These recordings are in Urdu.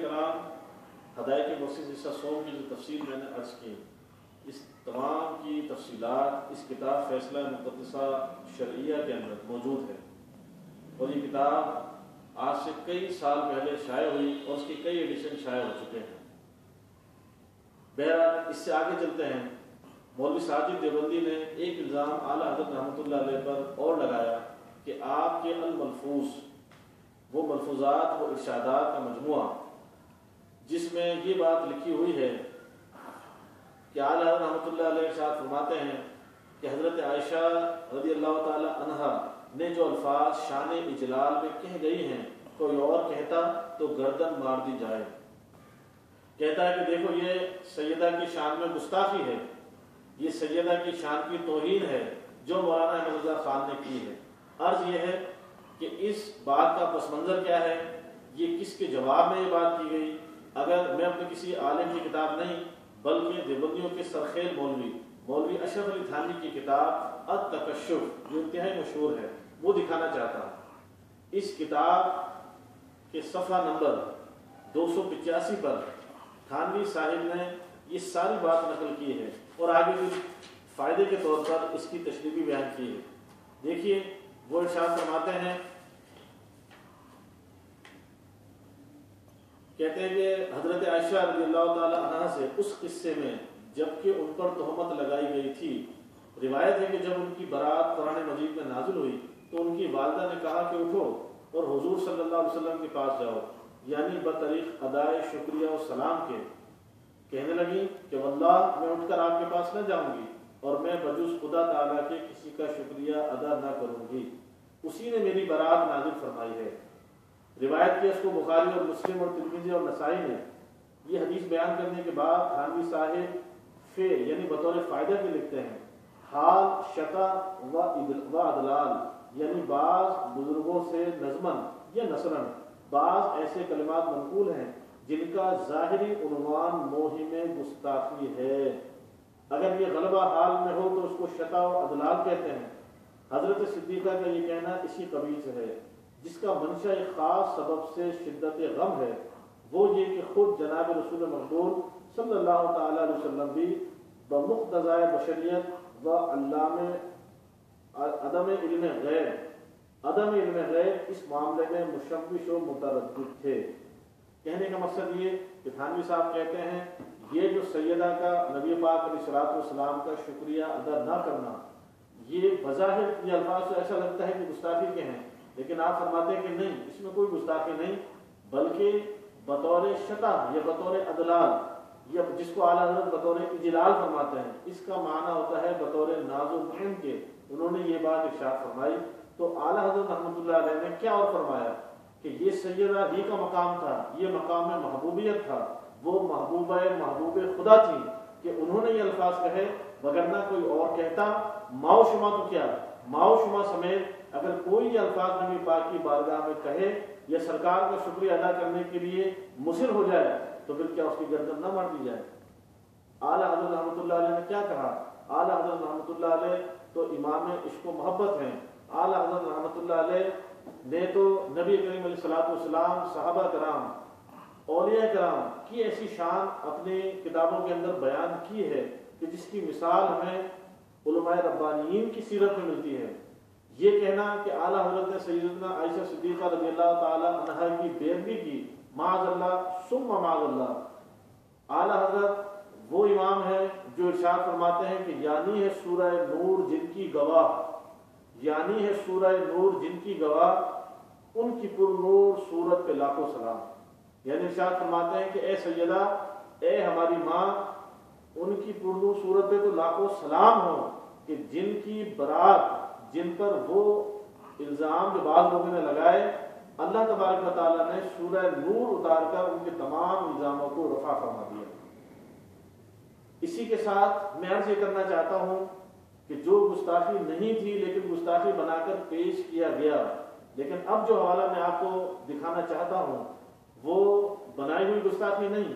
کرام، ہدایت مقصد حصہ 100 کی جو تفصیل میں نے عرض کی، اس تمام کی تفصیلات اس کتاب فیصلہ مقدسہ شرعیہ کے اندر موجود ہے، اور یہ کتاب آج سے کئی سال پہلے شائع ہوئی اور اس کی کئی ایڈیشن شائع ہو چکے ہیں۔ بہرحال اس سے آگے چلتے ہیں۔ مولوی ساجد دیوبندی نے ایک الزام اعلیٰ حضرت رحمۃ اللہ علیہ پر اور لگایا کہ آپ کے الملفوظ، وہ ملفوظات، وہ ارشادات کا مجموعہ جس میں یہ بات لکھی ہوئی ہے کہ اعلیٰ حضرت رحمۃ اللہ علیہ ارشاد فرماتے ہیں کہ حضرت عائشہ رضی اللہ تعالی عنہا نے جو الفاظ شان اجلال میں کہہ گئی ہیں، کوئی اور کہتا تو گردن مار دی جائے۔ کہتا ہے کہ دیکھو یہ سیدہ کی شان میں گستاخی ہے، یہ سیدہ کی شان کی توہین ہے جو مولانا احمد رضا خان نے کی ہے۔ عرض یہ ہے کہ اس بات کا پس منظر کیا ہے، یہ کس کے جواب میں یہ بات کی گئی؟ اگر میں اپنے کسی عالم کی کتاب نہیں بلکہ دیوبندیوں کے سرخیل مولوی اشرف علی تھانوی کی کتاب التکشف جو انتہائی مشہور ہے وہ دکھانا چاہتا ہوں۔ اس کتاب کے صفحہ نمبر 285 پر تھانوی صاحب نے یہ ساری بات نقل کی ہے اور آگے بھی فائدے کے طور پر اس کی تشریح بھی بیان کی ہے۔ دیکھیے وہ ارشاد فرماتے ہیں، کہتے ہیں کہ حضرت عائشہ رضی اللہ تعالی عنہ سے اس قصے میں جبکہ ان پر تہمت لگائی گئی تھی، روایت ہے کہ جب ان کی برات قرآن مجید میں نازل ہوئی تو ان کی والدہ نے کہا کہ اٹھو اور حضور صلی اللہ علیہ وسلم کے پاس جاؤ، یعنی بطریق ادائے شکریہ و سلام کے۔ کہنے لگی کہ واللہ میں اٹھ کر آپ کے پاس نہ جاؤں گی اور میں بجز خدا تعالیٰ کے کسی کا شکریہ ادا نہ کروں گی، اسی نے میری برات نازل فرمائی ہے۔ روایت کی اس کو بخاری اور مسلم اور ترمذی اور نسائی نے۔ یہ حدیث بیان کرنے کے بعد تھانوی صاحب یعنی بطور فائدہ کے لکھتے ہیں، حال شتا و ادلال، یعنی بعض بزرگوں سے نظمن یا نثرن بعض ایسے کلمات منقول ہیں جن کا ظاہری عنوان موہم گستاخی ہے۔ اگر یہ غلبہ حال میں ہو تو اس کو شتا و ادلال کہتے ہیں۔ حضرت صدیقہ کا یہ کہنا اسی قبیل سے ہے، جس کا منشا ایک خاص سبب سے شدت غم ہے، وہ یہ کہ خود جناب رسول مقبول صلی اللہ تعالی علیہ وسلم بھی بمقتضائے بشریت و عدم علم غیب اس معاملے میں مشوش و متردد تھے۔ کہنے کا مقصد یہ کہ تھانوی صاحب کہتے ہیں یہ جو سیدہ کا نبی پاک علیہ الصلوۃ والسلام کا شکریہ ادا نہ کرنا، یہ بظاہر یہ الفاظ سے ایسا لگتا ہے کہ گستاخی کے ہیں، لیکن آپ فرماتے ہیں کہ نہیں، اس میں کوئی گستاخی نہیں، بلکہ بطور شتا یا بطور ادلال یا جس کو اعلیٰ حضرت بطور اجلال فرماتے ہیں، اس کا معنی ہوتا ہے بطور ناز و معین کے انہوں نے یہ بات ارشاد فرمائی۔ تو اعلیٰ حضرت رحمۃ اللہ علیہ نے کیا اور فرمایا کہ یہ سیدہ ہی کا مقام تھا، یہ مقام محبوبیت تھا، وہ محبوب خدا تھی کہ انہوں نے یہ الفاظ کہے، وگرنہ کوئی اور کہتا ماؤ شما تو کیا، ماؤ شما سمیت اگر کوئی یہ الفاظ نبی پاک کی بارگاہ میں کہے یا سرکار کا شکریہ ادا کرنے کے لیے مصر ہو جائے تو پھر کیا اس کی گردن نہ مار دی جائے؟ اعلیٰ حضرت رحمۃ اللہ علیہ نے کیا کہا؟ اعلیٰ حضرت رحمۃ اللہ علیہ تو امام عشق و محبت ہیں۔ اعلیٰ حضرت رحمۃ اللہ علیہ نے تو نبی کریم علیہ الصلوۃ والسلام، صحابہ کرام، اولیاء کرام کی ایسی شان اپنی کتابوں کے اندر بیان کی ہے کہ جس کی مثال ہمیں علماء ربانیین کی سیرت میں ملتی ہے۔ یہ کہنا کہ اعلیٰ حضرت نے سیدنا عائشہ صدیقہ رضی اللہ تعالی عنہا کی بیعت کی، معاذ اللہ ثم معاذ اللہ۔ اعلیٰ حضرت وہ امام ہے جو ارشاد فرماتے ہیں کہ یعنی ہے سورہ نور جن کی گواہ، یعنی ہے سورہ نور جن کی گواہ، ان کی پر نور صورت پہ لاکھوں سلام۔ یعنی ارشاد فرماتے ہیں کہ اے سیدہ، اے ہماری ماں، ان کی پر نور صورت پہ تو لاکھوں سلام ہو کہ جن کی برات، جن پر وہ الزام جو بعض لوگوں نے لگائے، اللہ تبارک و تعالیٰ نے سورہ نور اتار کر ان کے تمام الزاموں کو رفع فرما دیا۔ اسی کے ساتھ میں عرض یہ کرنا چاہتا ہوں کہ جو گستاخی نہیں تھی لیکن گستاخی بنا کر پیش کیا گیا، لیکن اب جو حوالہ میں آپ کو دکھانا چاہتا ہوں وہ بنائی ہوئی گستاخی نہیں،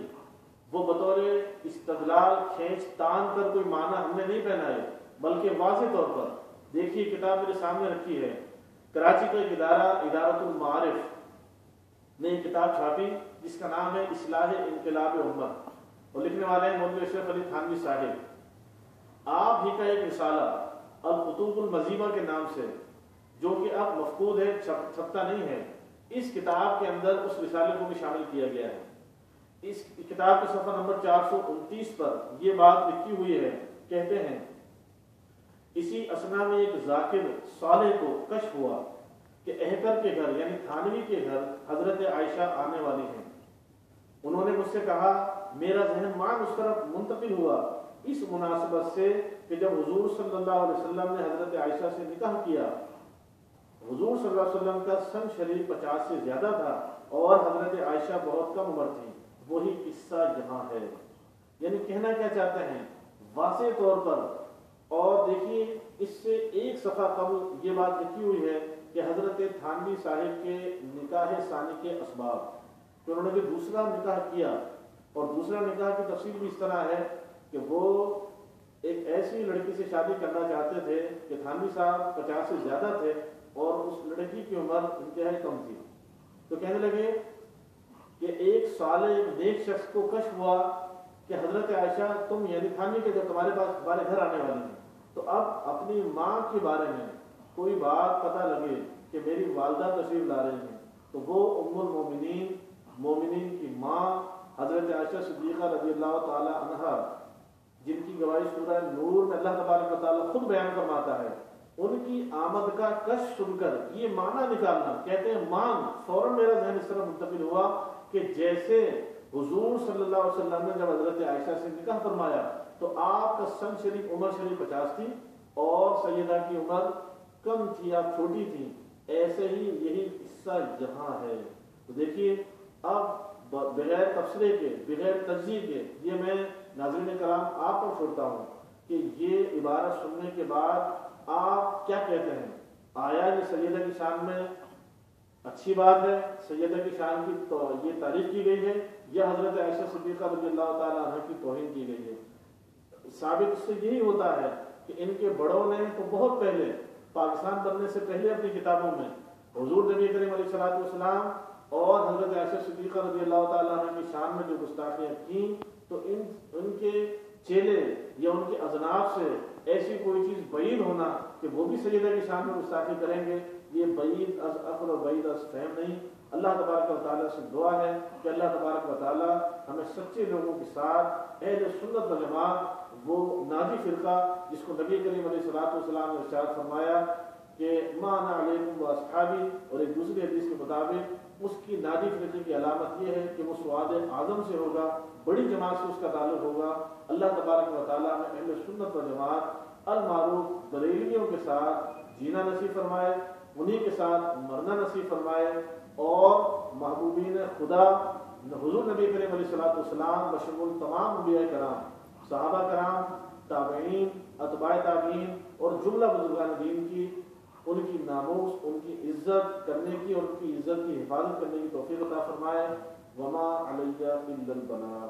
وہ بطور استدلال کھینچ تان کر کوئی معنی ہم نے نہیں پہنائے، بلکہ واضح طور پر دیکھیے کتاب میرے سامنے رکھی ہے، کراچی کا ایک ادارہ ادارۃ المعارف نے ایک کتاب چھاپی جس کا نام ہے اصلاح انقلاب امت، اور لکھنے والے ہیں مولوی اشرف علی تھانوی صاحب۔ آپ ہی کا ایک رسالہ الخطوط المزیمہ کے نام سے، جو کہ اب مفقود ہے، چھپتا نہیں ہے، اس کتاب کے اندر اس رسالے کو بھی شامل کیا گیا ہے۔ اس کتاب کے صفحہ نمبر 429 پر یہ بات لکھی ہوئی ہے، کہتے ہیں اسی اسنا میں ایک ذاکر صالح کو کشف ہوا کہ اہتر کے گھر یعنی تھانوی کے گھر حضرت عائشہ آنے والی ہیں۔ انہوں نے مجھ سے کہا، میرا ذہن مان اس طرف منتقل ہوا اس مناسبت سے کہ جب حضور صلی اللہ علیہ وسلم نے حضرت عائشہ سے نکاح کیا، حضور صلی اللہ علیہ وسلم کا سن شریف 50 سے زیادہ تھا اور حضرت عائشہ بہت کم عمر تھی، وہی قصہ یہاں ہے۔ یعنی کہنا کیا چاہتے ہیں واضح طور پر، اور دیکھیے اس سے ایک صفحہ قبل یہ بات لکھی ہوئی ہے کہ حضرت تھانوی صاحب کے نکاح ثانی کے اسباب، کہ انہوں نے جو دوسرا نکاح کیا، اور دوسرا نکاح کی تفصیل بھی اس طرح ہے کہ وہ ایک ایسی لڑکی سے شادی کرنا چاہتے تھے کہ تھانوی صاحب 50 سے زیادہ تھے اور اس لڑکی کی عمر انتہائی کم تھی۔ تو کہنے لگے کہ ایک صالح ایک نیک شخص کو کشف ہوا کہ حضرت عائشہ تم یعنی تھانوی کے جب تمہارے پاس تمہارے گھر آنے والی ہیں، تو اب اپنی ماں کے بارے میں کوئی بات پتہ لگے کہ میری والدہ تشریف لا رہی ہیں، تو وہ ام المومنین مومنین کی ماں حضرت عائشہ صدیقہ رضی اللہ تعالی عنہا، جن کی گواہی سورہ نور میں اللہ تبارک و تعالیٰ خود بیان فرماتا ہے، ان کی آمد کا کش سن کر یہ معنی نکالنا، کہتے ہیں مان فوراً میرا ذہن اس طرح منتقل ہوا کہ جیسے حضور صلی اللہ علیہ وسلم نے جب حضرت عائشہ سے نکاح فرمایا تو آپ کا سن شریف عمر شریف 50 تھی اور سیدہ کی عمر کم تھی، آپ چھوٹی تھی، ایسے ہی یہی قصہ یہاں ہے۔ تو دیکھیے اب بغیر تبصرے کے بغیر تجزیے کے یہ میں ناظرین کرام آپ پر چھوڑتا ہوں کہ یہ عبارت سننے کے بعد آپ کیا کہتے ہیں؟ آیا یہ سیدہ کی شان میں اچھی بات ہے، سیدہ کی شان کی تو یہ تعریف کی گئی ہے، یا حضرت عائشہ صدیقہ رضی اللہ تعالیٰ عنہ کی توہین کی گئی ہے؟ ثابت اس سے یہی ہوتا ہے کہ ان کے بڑوں نے تو بہت پہلے پاکستان بننے سے پہلے اپنی کتابوں میں حضور نبی کریم علیہ الصلوۃ والسلام اور حضرت عائشہ صدیقہ رضی اللہ تعالیٰ عنہ کی شان میں جو گستاخیاں کیں، تو ان کے چیلے یا ان کے اذناب سے ایسی کوئی چیز بعید ہونا کہ وہ بھی سیدہ کی شان میں گستاخی کریں گے، یہ بعید از عقل اور بعید از فہم نہیں۔ اللہ تبارک و تعالیٰ سے دعا ہے کہ اللہ تبارک و تعالیٰ ہمیں سچے لوگوں کے ساتھ اہل سنت و جماعت، وہ ناجی فرقہ جس کو نبی کریم علیہ الصلوۃ والسلام نے ارشاد فرمایا کہ ما انا علیکم و اصحابی، اور ایک دوسری حدیث کے مطابق اس کی ناجی فرقے کی علامت یہ ہے کہ وہ سواد اعظم سے ہوگا، بڑی جماعت سے اس کا تعلق ہوگا۔ اللہ تبارک و تعالیٰ میں اہل سنت و جماعت المعروف بریلویوں کے ساتھ جینا نصیب فرمائے، انہی کے ساتھ مرنا نصیب فرمائے، اور محبوبین خدا حضور نبی کریم علیہ الصلوۃ والسلام بشمول تمام انبیاء کرام، صحابہ کرام، تابعین، اتباع تابعین اور جملہ بزرگان دین کی، ان کی ناموس، ان کی عزت کرنے کی اور ان کی عزت کی حفاظت کرنے کی توفیق عطا فرمائے۔ وما علیہ الا البلاغ۔